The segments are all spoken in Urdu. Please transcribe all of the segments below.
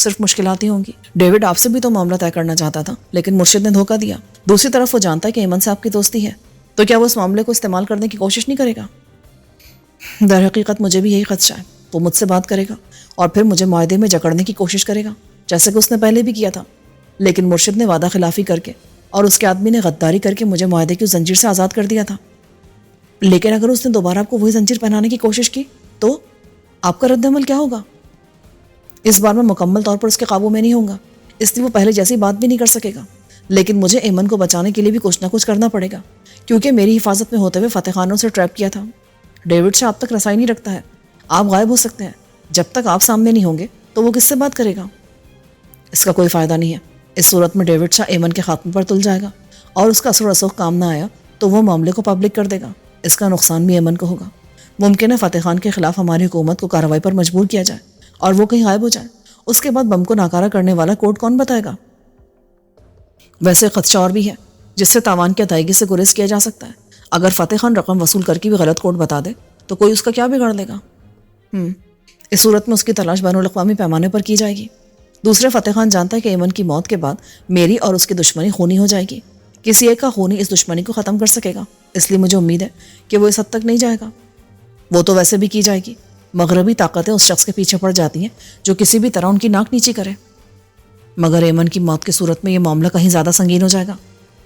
صرف مشکلات ہی ہوں گی. ڈیوڈ آپ سے بھی تو معاملہ طے کرنا چاہتا تھا لیکن مرشد نے دھوکہ دیا. دوسری طرف وہ جانتا ہے کہ ایمن سے آپ کی دوستی ہے, تو کیا وہ اس معاملے کو استعمال کرنے کی کوشش نہیں کرے گا؟ در حقیقت مجھے بھی یہی خدشہ ہے. وہ مجھ سے بات کرے گا اور پھر مجھے معاہدے میں جکڑنے کی کوشش کرے گا جیسے کہ اس نے پہلے بھی کیا تھا. لیکن مرشد نے وعدہ خلافی کر کے اور اس کے آدمی نے غداری کر کے مجھے معاہدے کی زنجیر سے آزاد کر دیا تھا. لیکن اگر اس نے دوبارہ آپ کو وہی زنجیر پہنانے کی کوشش کی تو آپ کا رد عمل کیا ہوگا؟ اس بار میں مکمل طور پر اس کے قابو میں نہیں ہوں گا, اس لیے وہ پہلے جیسی بات بھی نہیں کر سکے گا. لیکن مجھے ایمن کو بچانے کے لیے بھی کچھ نہ کچھ کرنا پڑے گا, کیونکہ میری حفاظت میں ہوتے ہوئے فتح خان نے اسے ٹریپ کیا تھا. ڈیوڈ شاہ آپ تک رسائی نہیں رکھتا ہے. آپ غائب ہو سکتے ہیں, جب تک آپ سامنے نہیں ہوں گے تو وہ کس سے بات کرے گا؟ اس کا کوئی فائدہ نہیں ہے. اس صورت میں ڈیوڈ شاہ ایمن کے خاتمے پر تل جائے گا, اور اس کا اثر و رسوخ کام نہ آیا تو وہ معاملے کو پبلک کر دے گا. اس کا نقصان بھی ایمن کو ہوگا. ممکن ہے فتح خان کے خلاف ہماری حکومت کو کارروائی پر مجبور کیا جائے اور وہ کہیں غائب ہو جائے. اس کے بعد بم کو ناکارہ کرنے والا کوڈ کون بتائے گا؟ ویسے خدشہ اور بھی ہے جس سے تاوان کی ادائیگی سے گریز کیا جا سکتا ہے. اگر فتح خان رقم وصول کر کے بھی غلط کوڈ بتا دے تو کوئی اس کا کیا بگاڑ لے گا؟ اس صورت میں اس کی تلاش بین الاقوامی پیمانے پر کی جائے گی. دوسرے فتح خان جانتا ہے کہ ایمن کی موت کے بعد میری اور اس کی دشمنی خونی ہو جائے گی. کسی ایک کا خونی اس دشمنی کو ختم کر سکے گا, اس لیے مجھے امید ہے کہ وہ اس حد تک نہیں جائے گا. وہ تو ویسے بھی کی جائے گی. مغربی طاقتیں اس شخص کے پیچھے پڑ جاتی ہیں جو کسی بھی طرح ان کی ناک نیچی کرے. مگر ایمن کی موت کی صورت میں یہ معاملہ کہیں زیادہ سنگین ہو جائے گا.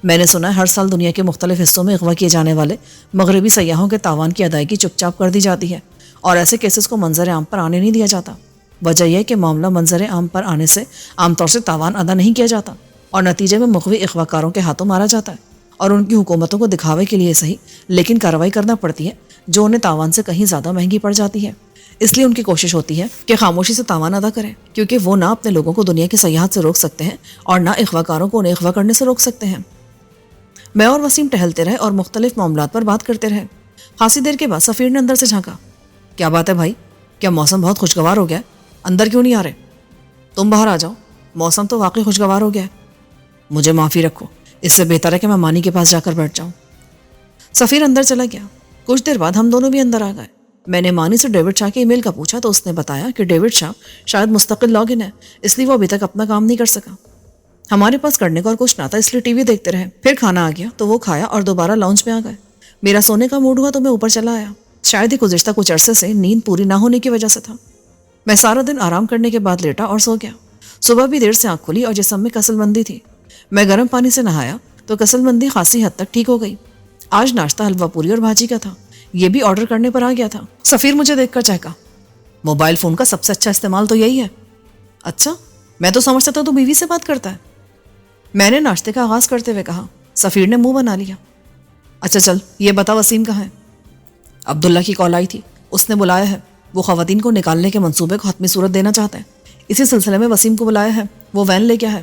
میں نے سنا ہے ہر سال دنیا کے مختلف حصوں میں اغوا کیے جانے والے مغربی سیاحوں کے تاوان کی ادائیگی چپ چاپ کر دی جاتی ہے, اور ایسے کیسز کو منظر عام پر آنے نہیں دیا جاتا. وجہ یہ کہ معاملہ منظر عام پر آنے سے عام طور سے تاوان ادا نہیں کیا جاتا, اور نتیجے میں مغوی اغوا کاروں کے ہاتھوں مارا جاتا ہے, اور ان کی حکومتوں کو دکھاوے کے لیے صحیح لیکن کارروائی کرنا پڑتی ہے جو انہیں تاوان سے کہیں زیادہ مہنگی پڑ جاتی ہے. اس لیے ان کی کوشش ہوتی ہے کہ خاموشی سے تاوان ادا کریں, کیونکہ وہ نہ اپنے لوگوں کو دنیا کی سیاحت سے روک سکتے ہیں اور نہ اغوا کاروں کو انہیں اغوا کرنے سے روک سکتے ہیں. میں اور وسیم ٹہلتے رہے اور مختلف معاملات پر بات کرتے رہے. خاصی دیر کے بعد سفیر نے اندر سے جھانکا. کیا بات ہے بھائی, کیا موسم بہت خوشگوار ہو گیا, اندر کیوں نہیں آ رہے؟ تم باہر آ جاؤ, موسم تو واقعی خوشگوار ہو گیا ہے. مجھے معافی رکھو, اس سے بہتر ہے کہ میں مانی کے پاس جا کر بیٹھ جاؤں. سفیر اندر چلا گیا. کچھ دیر بعد ہم دونوں بھی اندر آ گئے. میں نے مانی سے ڈیوڈ شاہ کے ای میل کا پوچھا تو اس نے بتایا کہ ڈیوڈ شاہ شاید مستقل لاگ ان ہے, اس لیے وہ ابھی تک اپنا کام نہیں کر سکا. ہمارے پاس کرنے کو اور کچھ نہ تھا, اس لیے ٹی وی دیکھتے رہے. پھر کھانا آ گیا تو وہ کھایا اور دوبارہ لاؤنج میں آ گئے. میرا سونے کا موڈ ہوا تو میں اوپر چلا آیا. شاید ہی گزشتہ کچھ عرصے سے نیند پوری نہ ہونے کی وجہ سے تھا. میں سارا دن آرام کرنے کے بعد لیٹا اور سو گیا. صبح بھی دیر سے آنکھ کھلی اور جسم میں کسل مندی تھی. میں گرم پانی سے نہایا تو کسل مندی خاصی حد تک ٹھیک ہو گئی. آج ناشتہ حلوہ پوری اور بھاجی کا تھا, یہ بھی آرڈر کرنے پر آ گیا تھا. سفیر مجھے دیکھ کر چہکا. موبائل فون کا سب سے اچھا استعمال تو یہی ہے. اچھا, میں تو سمجھتا تھا تو بیوی سے بات کرتا ہے. میں نے ناشتے کا آغاز کرتے ہوئے کہا. سفیر نے منہ بنا لیا. اچھا چل یہ بتا وسیم کہاں ہے؟ عبداللہ کی کال آئی تھی, اس نے بلایا ہے. وہ خواتین کو نکالنے کے منصوبے کو حتمی صورت دینا چاہتے ہیں. اسی سلسلے میں وسیم کو بلایا ہے, وہ وین لے کے ہے.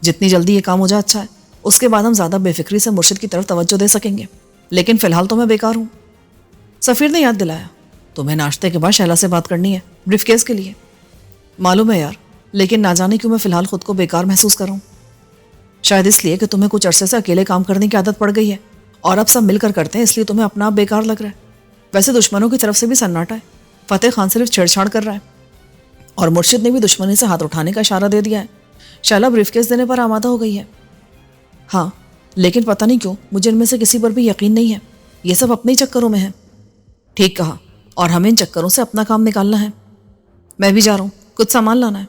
جتنی جلدی یہ کام ہو جائے اچھا ہے, اس کے بعد ہم زیادہ بے فکری سے مرشد کی طرف توجہ دے سکیں گے. لیکن فی الحال تو میں بیکار ہوں. سفیر نے یاد دلایا. تمہیں ناشتے کے بعد شیلا سے بات کرنی ہے, بریف کیس کے لیے. معلوم ہے یار, لیکن نہ جانے کیوں میں فی الحال خود کو بیکار محسوس کروں. شاید اس لیے کہ تمہیں کچھ عرصے سے اکیلے کام کرنے کی عادت پڑ گئی ہے, اور اب سب مل کر کرتے ہیں, اس لیے تمہیں اپنا آپ بیکار لگ رہا ہے. ویسے دشمنوں کی طرف سے بھی سناٹا ہے. فتح خان صرف چھیڑ چھاڑ کر رہا ہے, اور مرشد نے بھی دشمنی سے ہاتھ اٹھانے کا اشارہ دے دیا ہے. شیلا بریف کیس دینے پر آمادہ ہو گئی ہے. ہاں, لیکن پتہ نہیں کیوں مجھے ان میں سے کسی پر بھی یقین نہیں ہے. یہ سب اپنے ہی چکروں میں ہیں. ٹھیک کہا, اور ہمیں ان چکروں سے اپنا کام نکالنا ہے. میں بھی جا رہا ہوں, کچھ سامان لانا ہے.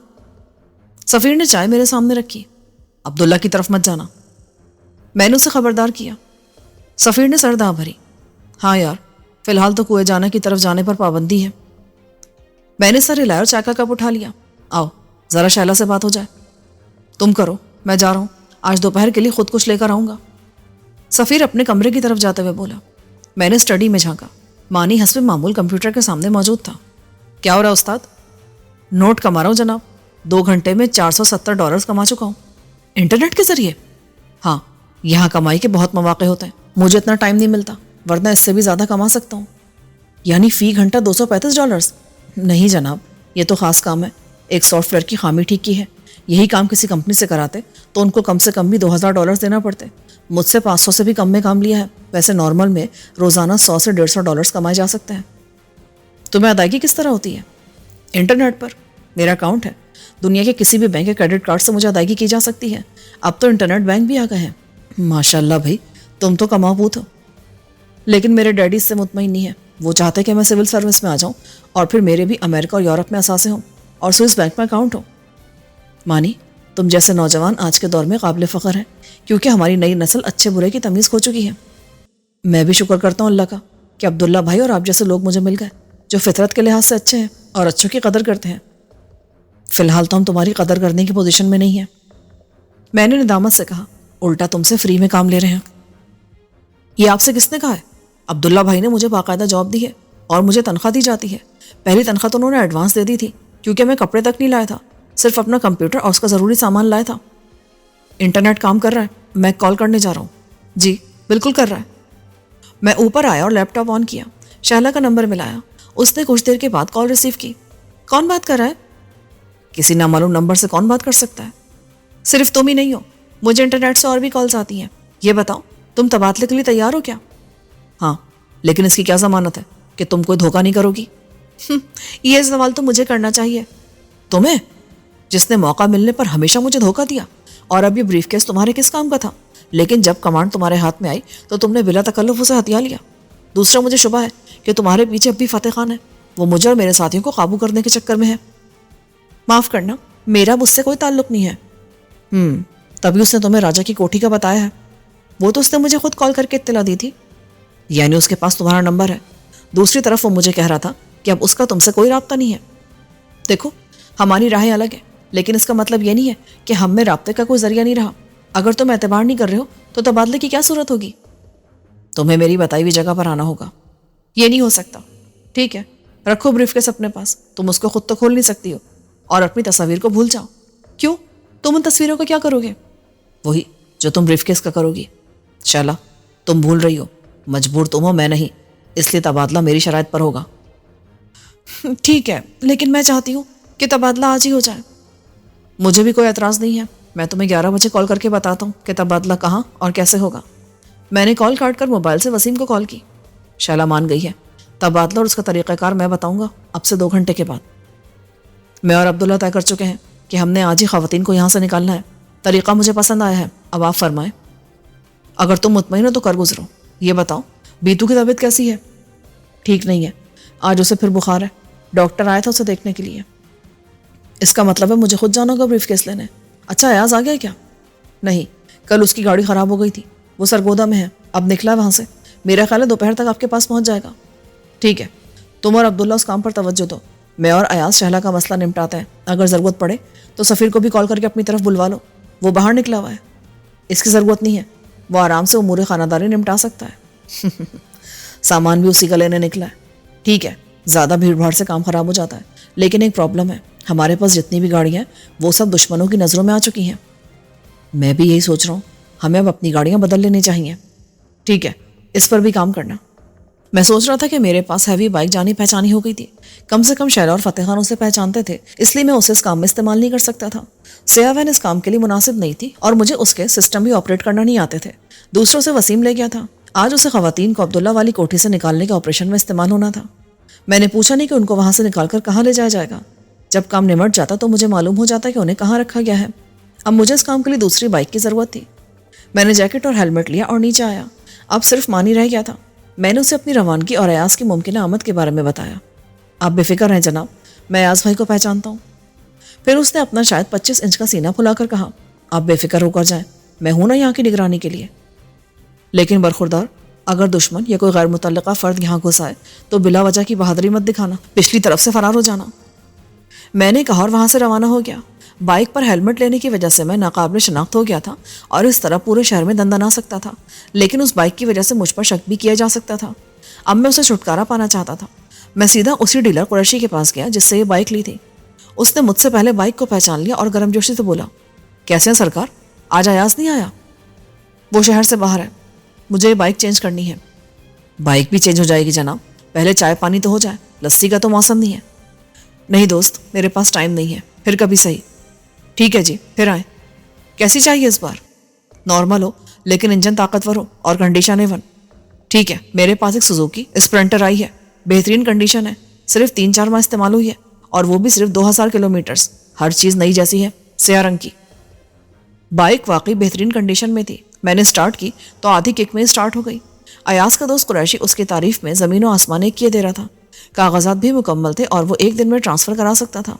سفیر نے چائے میرے سامنے رکھی. عبداللہ کی طرف مت جانا. میں نے اسے خبردار کیا. سفیر نے سر داں بھری. ہاں یار, فی الحال تو کنویں جانا کی طرف جانے پر پابندی ہے. میں نے سر ہلایا اور چائے کا کپ اٹھا لیا. آؤ ذرا شیلا سے بات ہو جائے. تم کرو, میں جا رہا ہوں. آج دوپہر کے لیے خود کچھ لے کر آؤں گا. سفیر اپنے کمرے کی طرف جاتے ہوئے بولا. میں نے اسٹڈی میں جھانکا. مانی حسب معمول کمپیوٹر کے سامنے موجود تھا. کیا ہو رہا استاد؟ نوٹ کما رہا ہوں جناب. 2 گھنٹے میں $470 کما چکا ہوں. انٹرنیٹ کے ذریعے؟ ہاں, یہاں کمائی کے بہت مواقع ہوتے ہیں. مجھے اتنا ٹائم نہیں ملتا, ورنہ اس سے بھی زیادہ کما سکتا ہوں. یعنی فی گھنٹہ $235؟ نہیں جناب, یہ تو خاص کام ہے. ایک سافٹ ویئر کی خامی ٹھیک کی ہے. یہی کام کسی کمپنی سے کراتے تو ان کو کم سے کم بھی $2000 دینا پڑتے. مجھ سے 500 سے بھی کم میں کام لیا ہے. ویسے نارمل میں روزانہ $100 سے $150 کمائے جا سکتے ہیں. تمہیں ادائیگی کس طرح ہوتی ہے؟ انٹرنیٹ پر. میرا اکاؤنٹ ہے, دنیا کے کسی بھی بینک کے کریڈٹ کارڈ سے مجھے ادائیگی کی جا سکتی ہے. اب تو انٹرنیٹ بینک بھی آ گئے ہیں. ماشاء اللہ بھائی, تم تو کماؤ بوت ہو. لیکن میرے ڈیڈی اس سے مطمئن نہیں ہے. وہ چاہتے کہ میں سول سروس میں آ جاؤں اور پھر میرے بھی امریکہ اور یورپ میں اثاثے ہوں اور سوئس بینک میں اکاؤنٹ ہو. مانی, تم جیسے نوجوان آج کے دور میں قابل فخر ہیں, کیونکہ ہماری نئی نسل اچھے برے کی تمیز کھو چکی ہے. میں بھی شکر کرتا ہوں اللہ کا کہ عبداللہ بھائی اور آپ جیسے لوگ مجھے مل گئے جو فطرت کے لحاظ سے اچھے ہیں اور اچھوں کی قدر کرتے ہیں. فی الحال تو ہم تمہاری قدر کرنے کی پوزیشن میں نہیں ہیں. میں نے ندامت سے کہا, الٹا تم سے فری میں کام لے رہے ہیں. یہ آپ سے کس نے کہا ہے؟ عبداللہ بھائی نے مجھے باقاعدہ جاب دی ہے اور مجھے تنخواہ دی جاتی ہے. پہلی تنخواہ تو انہوں نے ایڈوانس دے دی تھی کیونکہ میں کپڑے تک نہیں لایا تھا, صرف اپنا کمپیوٹر اور اس کا ضروری سامان لایا تھا. انٹرنیٹ کام کر رہا ہے, میں کال کرنے جا رہا ہوں. جی بالکل کر رہا ہے. میں اوپر آیا اور لیپ ٹاپ آن کیا, شہلا کا نمبر ملایا. اس نے کچھ دیر کے بعد کال ریسیو کی. کون بات کر رہا ہے؟ کسی نامعلوم نمبر سے کون بات کر سکتا ہے؟ صرف تم ہی نہیں ہو, مجھے انٹرنیٹ سے اور بھی کالز آتی ہیں. یہ بتاؤ, تم تبادلے کے لیے تیار ہو کیا؟ ہاں, لیکن اس کی کیا ضمانت ہے کہ تم کوئی دھوکہ نہیں کرو گی؟ یہ سوال تو مجھے کرنا چاہیے. تمہیں, جس نے موقع ملنے پر ہمیشہ مجھے دھوکہ دیا, اور اب یہ بریف کیس تمہارے کس کام کا تھا؟ لیکن جب کمانڈ تمہارے ہاتھ میں آئی تو تم نے بلا تکلف اسے ہتھیا لیا. دوسرا, مجھے شبہ ہے کہ تمہارے پیچھے اب بھی فتح خان ہے. وہ مجھے اور میرے ساتھیوں کو قابو کرنے کے چکر میں ہے. معاف کرنا, میرا اس سے کوئی تعلق نہیں ہے. تبھی اس نے تمہیں راجا کی کوٹھی کا بتایا ہے. وہ تو اس نے مجھے خود کال کر کے اطلاع دی تھی. یعنی اس کے پاس تمہارا نمبر ہے. دوسری طرف وہ مجھے کہہ رہا تھا کہ اب اس کا تم سے کوئی رابطہ نہیں ہے. دیکھو, ہماری راہیں الگ ہیں, لیکن اس کا مطلب یہ نہیں ہے کہ ہم میں رابطے کا کوئی ذریعہ نہیں رہا. اگر تم اعتبار نہیں کر رہے ہو تو تبادلے کی کیا صورت ہوگی؟ تمہیں میری بتائی ہوئی جگہ پر آنا ہوگا. یہ نہیں ہو سکتا. ٹھیک ہے, رکھو بریف کیس اپنے پاس. تم اس کو خود تو کھول نہیں سکتی ہو, اور اپنی تصاویر کو بھول جاؤ. کیوں؟ تم ان تصویروں کو کیا کرو گے؟ وہی جو تم بریف کیس کا کرو گی. شالا, تم بھول رہی ہو, مجبور تم ہو, میں نہیں. اس لیے تبادلہ میری شرائط پر ہوگا. ٹھیک ہے, لیکن میں چاہتی ہوں کہ تبادلہ آج ہی ہو جائے. مجھے بھی کوئی اعتراض نہیں ہے. میں تمہیں 11 بجے کال کر کے بتاتا ہوں کہ تبادلہ کہاں اور کیسے ہوگا. میں نے کال کاٹ کر موبائل سے وسیم کو کال کی. شالا مان گئی ہے. تبادلہ اور اس کا طریقہ کار میں بتاؤں گا اب سے 2 گھنٹے کے بعد. میں اور عبداللہ طے کر چکے ہیں کہ ہم نے آج ہی خواتین کو یہاں سے نکالنا ہے. طریقہ مجھے پسند آیا ہے, اب آپ فرمائیں. اگر تم مطمئن ہو تو کر گزرو. یہ بتاؤ, بیتو کی طبیعت کیسی ہے؟ ٹھیک نہیں ہے, آج اسے پھر بخار ہے. ڈاکٹر آیا تھا اسے دیکھنے کے لیے. اس کا مطلب ہے مجھے خود جانا ہوگا بریف کیس لینے. اچھا, ایاز آ گیا کیا؟ نہیں, کل اس کی گاڑی خراب ہو گئی تھی. وہ سرگودا میں ہے, اب نکلا وہاں سے. میرا خیال ہے دوپہر تک آپ کے پاس پہنچ جائے گا. ٹھیک ہے, تم اور عبداللہ اس کام پر توجہ دو. میں اور ایاز شہلا کا مسئلہ نمٹاتے ہیں. اگر ضرورت پڑے تو سفیر کو بھی کال کر کے اپنی طرف بلوا لو. وہ باہر نکلا ہوا ہے. اس کی ضرورت نہیں ہے, وہ آرام سے امور خانہ داری نمٹا سکتا ہے. سامان بھی اسی کا لینے نکلا ہے. ٹھیک ہے, زیادہ بھیڑ بھاڑ سے کام خراب ہو جاتا ہے, لیکن ایک پرابلم ہے. ہمارے پاس جتنی بھی گاڑیاں ہیں وہ سب دشمنوں کی نظروں میں آ چکی ہیں. میں بھی یہی سوچ رہا ہوں, ہمیں اب اپنی گاڑیاں بدل لینی چاہیے. ٹھیک ہے, اس پر بھی کام کرنا. میں سوچ رہا تھا کہ میرے پاس ہیوی بائک جانی پہچانی ہو گئی تھی. کم سے کم شیلا اور فتح خان اسے پہچانتے تھے, اس لیے میں اسے اس کام میں استعمال نہیں کر سکتا تھا. سیاہ وین اس کام کے لیے مناسب نہیں تھی, اور مجھے اس کے سسٹم بھی آپریٹ کرنا نہیں آتے تھے. دوسروں سے وسیم لے گیا تھا. آج اسے خواتین کو عبداللہ والی کوٹھی سے نکالنے کے آپریشن میں استعمال ہونا تھا. میں نے پوچھا نہیں کہ ان کو وہاں سے نکال کر کہاں لے جایا جائے گا. جب کام نمٹ جاتا تو مجھے معلوم ہو جاتا کہ انہیں کہاں رکھا گیا ہے. اب مجھے اس کام کے لیے دوسری بائک کی ضرورت تھی. میں نے جیکٹ اور ہیلمٹ لیا اور نیچے آیا. اب صرف مانی رہ گیا تھا. میں نے اسے اپنی روانگی اور ایاز کی ممکنہ آمد کے بارے میں بتایا. آپ بے فکر ہیں جناب, میں ایاز بھائی کو پہچانتا ہوں. پھر اس نے اپنا شاید 25 انچ کا سینہ پھلا کر کہا, آپ بے فکر ہو کر جائیں, میں ہوں نا یہاں کی نگرانی کے لیے. لیکن برخوردار, اگر دشمن یا کوئی غیر متعلقہ فرد یہاں گھس آئے تو بلا وجہ کی بہادری مت دکھانا, پچھلی طرف سے فرار ہو جانا. میں نے کہا اور وہاں سے روانہ ہو گیا. بائک پر ہیلمٹ لینے کی وجہ سے میں ناقابل شناخت ہو گیا تھا اور اس طرح پورے شہر میں دندنا سکتا تھا, لیکن اس بائک کی وجہ سے مجھ پر شک بھی کیا جا سکتا تھا. اب میں اسے چھٹکارا پانا چاہتا تھا. میں سیدھا اسی ڈیلر قریشی کے پاس گیا جس سے یہ بائک لی تھی. اس نے مجھ سے پہلے بائک کو پہچان لیا اور گرم جوشی سے بولا, کیسے ہیں سرکار, آج ایاز نہیں آیا؟ وہ شہر سے باہر ہے, مجھے یہ بائک چینج کرنی ہے. بائک بھی چینج ہو جائے گی جناب, پہلے چائے پانی تو ہو جائے, لسی کا تو موسم نہیں ہے. نہیں دوست, میرے پاس ٹائم نہیں ہے, پھر کبھی صحیح. ٹھیک ہے جی, پھر آئیں. کیسی چاہیے اس بار؟ نارمل ہو لیکن انجن طاقتور ہو اور کنڈیشن A1. ٹھیک ہے, میرے پاس ایک سوزوکی اسپرنٹر آئی ہے, بہترین کنڈیشن ہے, صرف 3-4 ماہ استعمال ہوئی ہے اور وہ بھی صرف 2000 کلومیٹرز. ہر چیز نئی جیسی ہے, سیاہ رنگ کی. بائک واقعی بہترین کنڈیشن میں تھی. میں نے سٹارٹ کی تو آدھی کک میں سٹارٹ ہو گئی. ایاز کا دوست قریشی اس کی تعریف میں زمین و آسمان ایک کیے دے رہا تھا. کاغذات بھی مکمل تھے اور وہ ایک دن میں ٹرانسفر کرا سکتا تھا.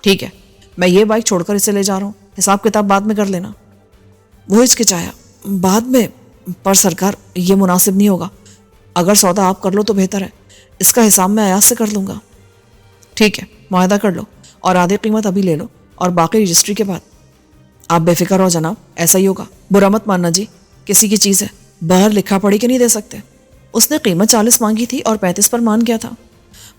ٹھیک ہے, میں یہ بائک چھوڑ کر اسے لے جا رہا ہوں, حساب کتاب بعد میں کر لینا. وہ ہچکچایا. بعد میں؟ پر سرکار یہ مناسب نہیں ہوگا. اگر سودا آپ کر لو تو بہتر ہے, اس کا حساب میں ایاز سے کر لوں گا. ٹھیک ہے, معاہدہ کر لو اور آدھی قیمت ابھی لے لو اور باقی رجسٹری کے بعد. آپ بے فکر ہو جناب, ایسا ہی ہوگا. برا مت ماننا جی, کسی کی چیز ہے, باہر لکھا پڑھی کے نہیں دے سکتے. اس نے قیمت 40 مانگی تھی اور 35 پر مان گیا تھا.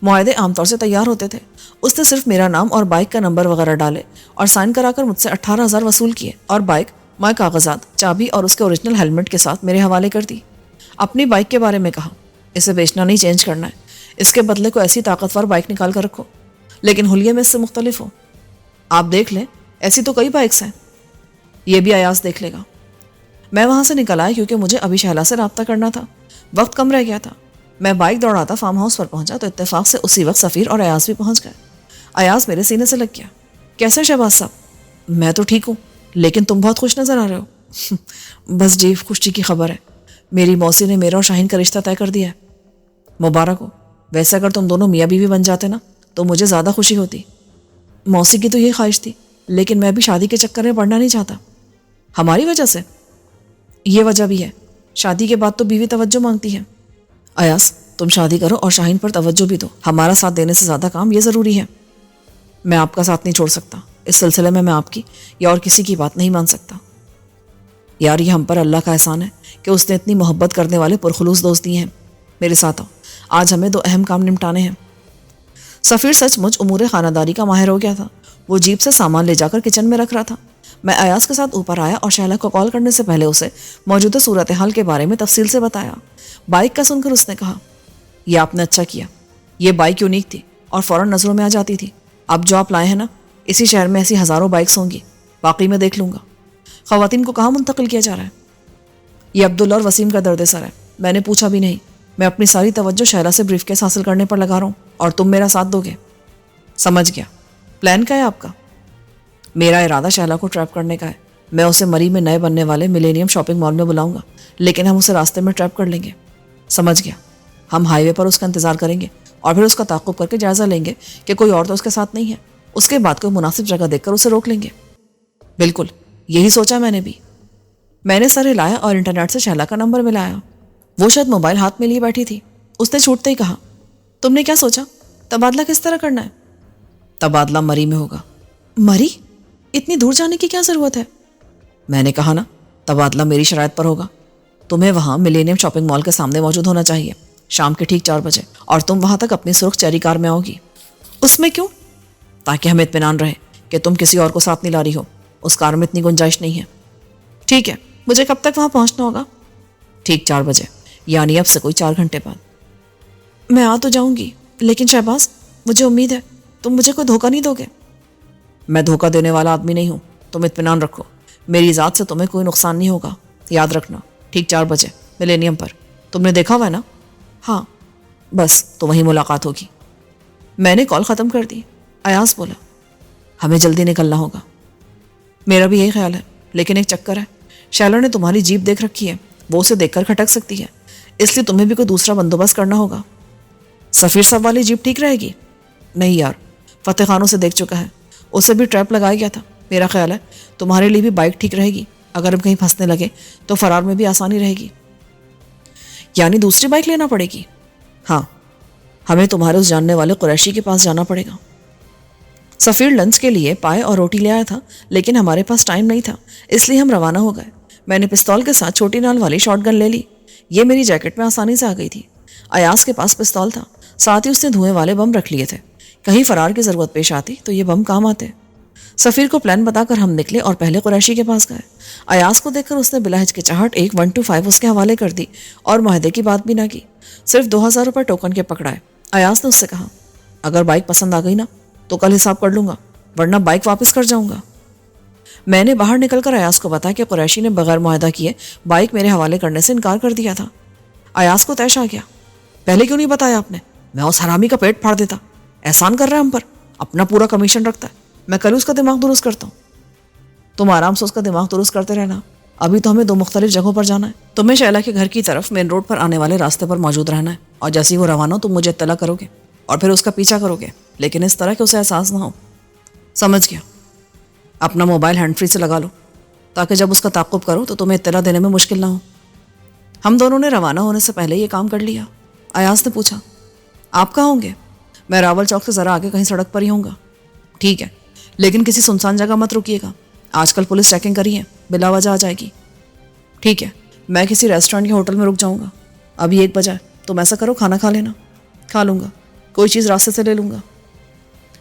معاہدے عام طور سے تیار ہوتے تھے. اس نے صرف میرا نام اور بائک کا نمبر وغیرہ ڈالے اور سائن کرا کر مجھ سے 18,000 وصول کیے اور بائک, مائے کاغذات, چابی اور اس کے اوریجنل ہیلمٹ کے ساتھ میرے حوالے کر دی. اپنی بائک کے بارے میں کہا, اسے بیچنا نہیں, چینج کرنا ہے. اس کے بدلے کو ایسی طاقتور بائک نکال کر رکھو, لیکن حلیے میں اس سے مختلف ہو. آپ دیکھ لیں, ایسی تو کئی بائکس ہیں. یہ بھی ایاز دیکھ لے گا. میں وہاں سے نکل آیا کیونکہ مجھے ابھی شہلا سے رابطہ کرنا تھا. وقت کم رہ گیا تھا. میں بائک دوڑاتا فارم ہاؤس پر پہنچا تو اتفاق سے اسی وقت سفیر اور ایاز بھی پہنچ گئے. ایاز میرے سینے سے لگ گیا. کیسے شہباز صاحب؟ میں تو ٹھیک ہوں, لیکن تم بہت خوش نظر آ رہے ہو. بس جی, خوشی کی خبر ہے. میری موسی نے میرا اور شاہین کا رشتہ طے کر دیا ہے. مبارک ہو. ویسے اگر تم دونوں میاں بیوی بن جاتے نا تو مجھے زیادہ خوشی ہوتی. موسی کی تو یہ خواہش تھی, لیکن میں بھی شادی کے چکر میں پڑنا نہیں چاہتا. ہماری وجہ سے؟ یہ وجہ بھی ہے, شادی کے بعد تو بیوی توجہ مانگتی ہے. ایاز, تم شادی کرو اور شاہین پر توجہ بھی دو. ہمارا ساتھ دینے سے زیادہ کام یہ ضروری ہے. میں آپ کا ساتھ نہیں چھوڑ سکتا. اس سلسلے میں آپ کی یا اور کسی کی بات نہیں مان سکتا. یار, یہ ہم پر اللہ کا احسان ہے کہ اس نے اتنی محبت کرنے والے پرخلوص دوست دیے ہیں. میرے ساتھ آؤ, آج ہمیں 2 اہم کام نمٹانے ہیں. سفیر سچ مچ امور خانہ داری کا ماہر ہو گیا تھا. وہ جیپ سے سامان لے جا کر کچن میں رکھ رہا تھا. میں ایاز کے ساتھ اوپر آیا اور شہلا کو کال کرنے سے پہلے اسے موجودہ صورتحال کے بارے میں تفصیل سے بتایا. بائک کا سن کر اس نے کہا, یہ آپ نے اچھا کیا. یہ بائک یونیک تھی اور فوراً نظروں میں آ جاتی تھی. اب جو آپ لائے ہیں نا, اسی شہر میں ایسی ہزاروں بائکس ہوں گی. باقی میں دیکھ لوں گا. خواتین کو کہاں منتقل کیا جا رہا ہے؟ یہ عبداللہ اور وسیم کا درد سر ہے. میں نے پوچھا بھی نہیں. میں اپنی ساری توجہ شہلا سے بریف کیس حاصل کرنے پر لگا رہا ہوں اور تم میرا ساتھ دو گے. سمجھ گیا. پلان کیا ہے آپ کا؟ میرا ارادہ شہلا کو ٹریپ کرنے کا ہے. میں اسے مری میں نئے بننے والے ملینیم شاپنگ مال میں بلاؤں گا, لیکن ہم اسے راستے میں ٹریپ کر لیں گے. سمجھ گیا. ہم ہائی وے پر اس کا انتظار کریں گے اور پھر اس کا تعاقب کر کے جائزہ لیں گے کہ کوئی اور تو اس کے ساتھ نہیں ہے. اس کے بعد کوئی مناسب جگہ دیکھ کر اسے روک لیں گے. بالکل, یہی سوچا میں نے بھی. میں نے سر ہلایا اور انٹرنیٹ سے شہلا کا نمبر ملایا. وہ شاید موبائل ہاتھ میں لیے بیٹھی تھی. اس نے چھوٹتے ہی کہا, تم نے کیا سوچا؟ تبادلہ کس طرح کرنا ہے؟ تبادلہ مری میں ہوگا. مری؟ اتنی دور جانے کی کیا ضرورت ہے؟ میں نے کہا نا, تبادلہ میری شرائط پر ہوگا. تمہیں وہاں ملینیم شاپنگ مال کے سامنے موجود ہونا چاہیے شام کے ٹھیک 4 بجے, اور تم وہاں تک اپنی سرخ چیری کار میں آؤ گی. اس میں کیوں؟ تاکہ ہمیں اطمینان رہے کہ تم کسی اور کو ساتھ نہیں لا رہی ہو. اس کار میں اتنی گنجائش نہیں ہے. ٹھیک ہے. مجھے کب تک وہاں پہنچنا ہوگا؟ ٹھیک 4 بجے, یعنی اب سے کوئی 4 گھنٹے بعد. میں آ تو جاؤں گی, لیکن شہباز, مجھے امید ہے تم مجھے کوئی دھوکہ نہیں دو گے. میں دھوکہ دینے والا آدمی نہیں ہوں. تم اطمینان رکھو, میری ذات سے تمہیں کوئی نقصان نہیں ہوگا. یاد رکھنا, ٹھیک 4 بجے ملینیم پر. تم نے دیکھا ہوا ہے نا؟ ہاں. بس تو وہیں ملاقات ہوگی. میں نے کال ختم کر دی. ایاز بولا, ہمیں جلدی نکلنا ہوگا. میرا بھی یہی خیال ہے, لیکن ایک چکر ہے. شیلر نے تمہاری جیپ دیکھ رکھی ہے. وہ اسے دیکھ کر کھٹک سکتی ہے, اس لیے تمہیں بھی کوئی دوسرا بندوبست کرنا ہوگا. سفیر صاحب والی جیپ ٹھیک رہے گی؟ نہیں یار, فتح خان اسے دیکھ چکا ہے. اسے بھی ٹریپ لگایا گیا تھا. میرا خیال ہے تمہارے لیے بھی بائک ٹھیک رہے گی. اگر ہم کہیں پھنسنے لگے تو فرار میں بھی آسانی رہے گی. یعنی دوسری بائک لینا پڑے گی؟ ہاں, ہمیں تمہارے اس جاننے والے قریشی کے پاس جانا پڑے گا. سفیر لنچ کے لیے پائے اور روٹی لے آیا تھا, لیکن ہمارے پاس ٹائم نہیں تھا, اس لیے ہم روانہ ہو گئے. میں نے پستول کے ساتھ چھوٹی نال والی شارٹ گن لے لی. یہ میری جیکٹ میں آسانی سے آ گئی تھی. ایاز کے پاس پستول تھا, ساتھ ہی اس نے دھوئیں والے بم رکھ لیے تھے. کہیں فرار کی ضرورت پیش آتی تو یہ بم کام آتے. سفیر کو پلان بتا کر ہم نکلے اور پہلے قریشی کے پاس گئے. ایاز کو دیکھ کر اس نے بلا ہچکچاہٹ ایک 125 اس کے حوالے کر دی اور معاہدے کی بات بھی نہ کی. صرف 2000 روپے ٹوکن کے پکڑائے. ایاز نے اس سے کہا, اگر بائک پسند آ گئی نا تو کل حساب کر لوں گا, ورنہ بائک واپس کر جاؤں گا. میں نے باہر نکل کر ایاز کو بتایا کہ قریشی نے بغیر معاہدہ کیے بائک میرے حوالے کرنے سے انکار کر دیا تھا. ایاز کو طیش آ گیا, پہلے کیوں نہیں بتایا آپ نے؟ میں اس حرامی کا پیٹ پھاڑ دیتا. احسان کر رہا ہے ہم پر, اپنا پورا کمیشن رکھتا ہے. میں کل اس کا دماغ درست کرتا ہوں. تم آرام سے اس کا دماغ درست کرتے رہنا. ابھی تو ہمیں 2 مختلف جگہوں پر جانا ہے. تمہیں شیلا کے گھر کی طرف مین روڈ پر آنے والے راستے پر موجود رہنا ہے, اور جیسے ہی وہ روانہ ہو تم مجھے اطلاع کرو گے اور پھر اس کا پیچھا کرو گے, لیکن اس طرح کہ اسے احساس نہ ہو. سمجھ گیا. اپنا موبائل ہینڈ فری سے لگا لو تاکہ جب اس کا تعاقب کرو تو تمہیں اطلاع دینے میں مشکل نہ ہو. ہم دونوں نے روانہ ہونے سے پہلے یہ کام کر لیا. ایاز نے پوچھا, آپ کہاں ہوں گے؟ میں راول چوک سے ذرا آگے کہیں سڑک پر ہی ہوں گا. ٹھیک ہے, لیکن کسی سنسان جگہ مت رکیے گا. آج کل پولیس چیکنگ کری ہے, بلا وجہ آ جائے گی. ٹھیک ہے, میں کسی ریسٹورینٹ یا ہوٹل میں رک جاؤں گا. ابھی 1 بجے, تم ایسا کرو کھانا کھا لینا. کھا لوں گا, کوئی چیز راستے سے لے لوں گا.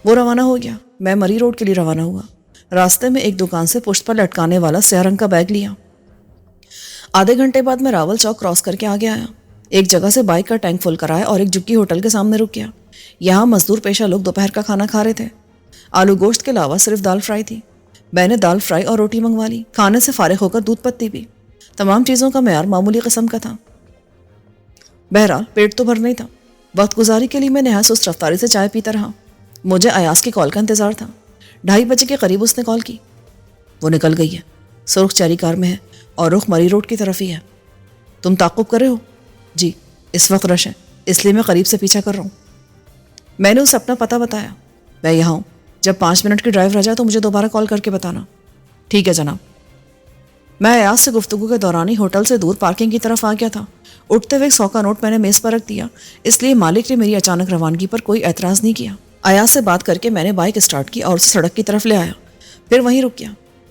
وہ روانہ ہو گیا. میں مری روڈ کے لیے روانہ ہوا. راستے میں ایک دکان سے پشت پر لٹکانے والا سیاہ رنگ کا بیگ لیا. آدھے گھنٹے بعد میں راول چوک کراس کر کے آگے آیا. ایک جگہ سے بائک کا ٹینک فل کرایا اور ایک جھکی ہوٹل کے سامنے رک گیا. یہاں مزدور پیشہ لوگ دوپہر کا کھانا کھا رہے تھے. آلو گوشت کے علاوہ صرف دال فرائی تھی. میں نے دال فرائی اور روٹی منگوا لی. کھانے سے فارغ ہو کر دودھ پتی پی. تمام چیزوں کا معیار معمولی قسم کا تھا. بہرحال پیٹ تو بھر نہیں تھا. وقت گزاری کے لیے میں نہایت سست رفتاری سے چائے پیتا رہا. مجھے ایاز کی کال کا انتظار تھا. 2:30 بجے کے قریب اس نے کال کی. وہ نکل گئی ہے. سرخ چیری کار میں ہے اور رخ مری روڈ کی طرف ہی ہے. تم تعاقب کر رہے ہو؟ جی, اس وقت رش ہے اس لیے میں قریب سے پیچھا کر رہا ہوں. میں نے اسے اپنا پتہ بتایا. میں یہاں ہوں. جب 5 منٹ کی ڈرائیو رہ جائے تو مجھے دوبارہ کال کر کے بتانا. ٹھیک ہے جناب. میں ایاز سے گفتگو کے دوران ہی ہوٹل سے دور پارکنگ کی طرف آ گیا تھا. اٹھتے ہوئے 100 کا نوٹ میں نے میز پر رکھ دیا, اس لیے مالک نے میری اچانک روانگی پر کوئی اعتراض نہیں کیا. ایاز سے بات کر کے میں نے بائک اسٹارٹ کی اور اسے سڑک کی طرف لے آیا. پھر وہیں رک گیا.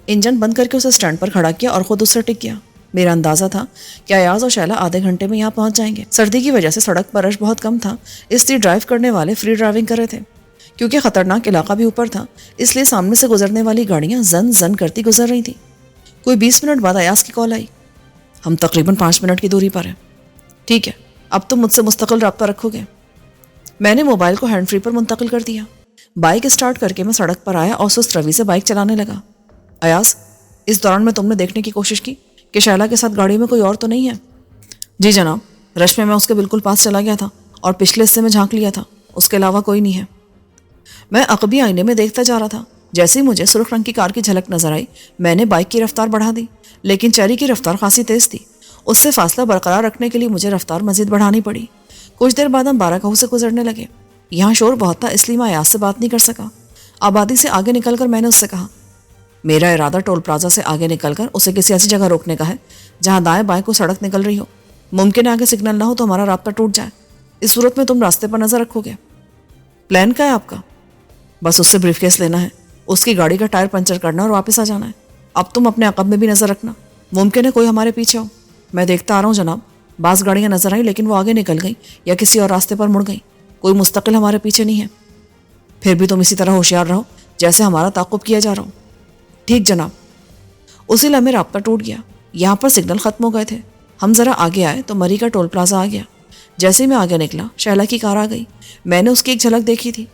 انجن بند کر کے اسے اسٹینڈ پر کھڑا کیا اور خود اس سے ٹک گیا. میرا اندازہ تھا کہ ایاز اور شیلا آدھے گھنٹے میں یہاں پہنچ جائیں گے. سردی کی وجہ سے سڑک پر رش بہت کم تھا, اس لیے ڈرائیو کرنے والے فری ڈرائیونگ کر رہے تھے. کیونکہ خطرناک علاقہ بھی اوپر تھا, اس لیے سامنے سے گزرنے والی گاڑیاں زن زن کرتی گزر رہی تھیں. کوئی 20 منٹ بعد ایاز کی کال آئی. ہم تقریباً 5 منٹ کی دوری پر ہیں. ٹھیک ہے, اب تم مجھ سے مستقل رابطہ رکھو گے. میں نے موبائل کو ہینڈ فری پر منتقل کر دیا. بائک اسٹارٹ کر کے میں سڑک پر آیا اور سست روی سے بائک چلانے لگا. ایاز, اس دوران میں تم نے دیکھنے کی کوشش کی کہ شیلا کے ساتھ گاڑی میں کوئی اور تو نہیں ہے؟ جی جناب, رش میں اس کے بالکل پاس چلا گیا تھا اور پچھلے حصے میں جھانک لیا تھا. اس کے علاوہ کوئی نہیں ہے. میں عقبی آئینے میں دیکھتا جا رہا تھا. جیسے ہی مجھے سرخ رنگ کی کار کی جھلک نظر آئی میں نے بائک کی رفتار بڑھا دی, لیکن چیری کی رفتار خاصی تیز تھی. اس سے فاصلہ برقرار رکھنے کے لیے مجھے رفتار مزید بڑھانی پڑی. کچھ دیر بعد ہم 12 کہو سے گزرنے لگے. یہاں شور بہت تھا, اس لیے میں ایاز سے بات نہیں کر سکا. آبادی سے آگے نکل کر میں نے اس سے کہا, میرا ارادہ ٹول پلازا سے آگے نکل کر اسے کسی ایسی جگہ روکنے کا ہے جہاں دائیں بائیں کو سڑک نکل رہی ہو. ممکن ہے آگے سگنل نہ ہو تو ہمارا رابطہ ٹوٹ جائے. اس صورت میں تم راستے پر نظر رکھو گے. پلان کیا ہے آپ کا؟ بس اس سے بریف کیس لینا ہے, اس کی گاڑی کا ٹائر پنچر کرنا اور واپس آ جانا ہے. اب تم اپنے عقب میں بھی نظر رکھنا. ممکن ہے کوئی ہمارے پیچھے ہو. میں دیکھتا آ رہا ہوں جناب. بعض گاڑیاں نظر آئیں لیکن وہ آگے نکل گئیں یا کسی اور راستے پر مڑ گئیں. کوئی مستقل ہمارے پیچھے نہیں ہے. پھر بھی تم اسی طرح ہوشیار رہو جیسے ہمارا تعاقب کیا جا رہا ہو. ٹھیک جناب. اسی لمحے رابطہ ٹوٹ گیا. یہاں پر سگنل ختم ہو گئے تھے. ہم ذرا آگے آئے تو مری کا ٹول پلازا آ گیا. جیسے ہی میں آگے نکلا شیلا کی کار آ گئی. میں نے اس کی ایک جھلک دیکھی تھی.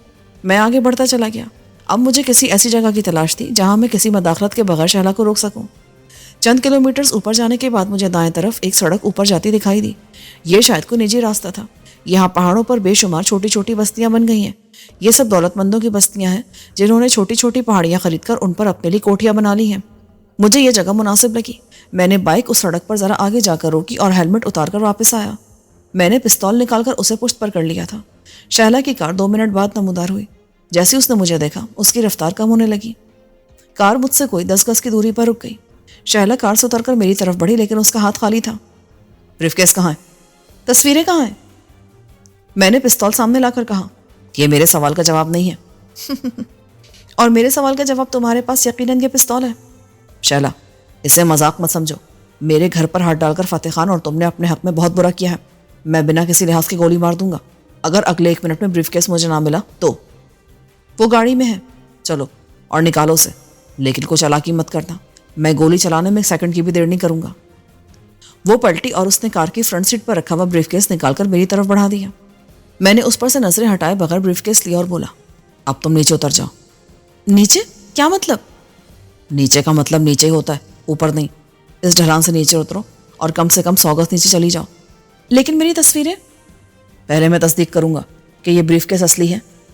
میں آگے بڑھتا چلا گیا. اب مجھے کسی ایسی جگہ کی تلاش تھی جہاں میں کسی مداخلت کے بغیر شیلا کو روک سکوں. چند کلومیٹرز اوپر جانے کے بعد مجھے دائیں طرف ایک سڑک اوپر جاتی دکھائی دی. یہ شاید کوئی نجی راستہ تھا. یہاں پہاڑوں پر بے شمار چھوٹی چھوٹی بستیاں بن گئی ہیں. یہ سب دولت مندوں کی بستیاں ہیں جنہوں نے چھوٹی چھوٹی پہاڑیاں خرید کر ان پر اپنے لیے کوٹھیاں بنا لی ہیں. مجھے یہ جگہ مناسب لگی. میں نے بائک اس سڑک پر ذرا آگے جا کر روکی اور ہیلمٹ اتار کر واپس آیا. میں نے پستول نکال کر اسے پشت پر کر لیا تھا. شیلا کی کار 2 منٹ بعد نمودار ہوئی. جیسے اس نے مجھے دیکھا اس کی رفتار کم ہونے لگی. کار مجھ سے کوئی 10 گز کی دوری پر رک گئی. شیلا کار سے اتر کر میری طرف بڑھی لیکن اس کا ہاتھ خالی تھا. بریف کیس کہاں ہے؟ تصویریں کہاں ہیں؟ میں نے پستول سامنے لا کر کہا. یہ میرے سوال کا جواب نہیں ہے. اور میرے سوال کا جواب تمہارے پاس یقیناً یہ پستول ہے. شیلا, اسے مذاق مت سمجھو. میرے گھر پر ہاتھ ڈال کر فتح خان اور تم نے اپنے حق میں بہت برا کیا ہے. میں بنا کسی لحاظ کی گولی مار دوں گا اگر اگلے 1 منٹ میں بریف کیس مجھے نہ ملا تو. وہ گاڑی میں ہے. چلو اور نکالو اسے, لیکن کوئی چالاکی مت کرنا. میں گولی چلانے میں 1 سیکنڈ کی بھی دیر نہیں کروں گا. وہ پلٹی اور اس نے کار کی فرنٹ سیٹ پر رکھا ہوا بریف کیس نکال کر میری طرف بڑھا دیا. میں نے اس پر سے نظریں ہٹائے بغیر بریف کیس لیا اور بولا, اب تم نیچے اتر جاؤ. نیچے؟ کیا مطلب؟ نیچے کا مطلب نیچے ہی ہوتا ہے, اوپر نہیں. اس ڈھلان سے نیچے اترو اور کم سے کم 100 گز نیچے چلی جاؤ. لیکن میری تصویریں؟ پہلے میں تصدیق کروں گا کہ یہ بریف کیس اصلی ہے,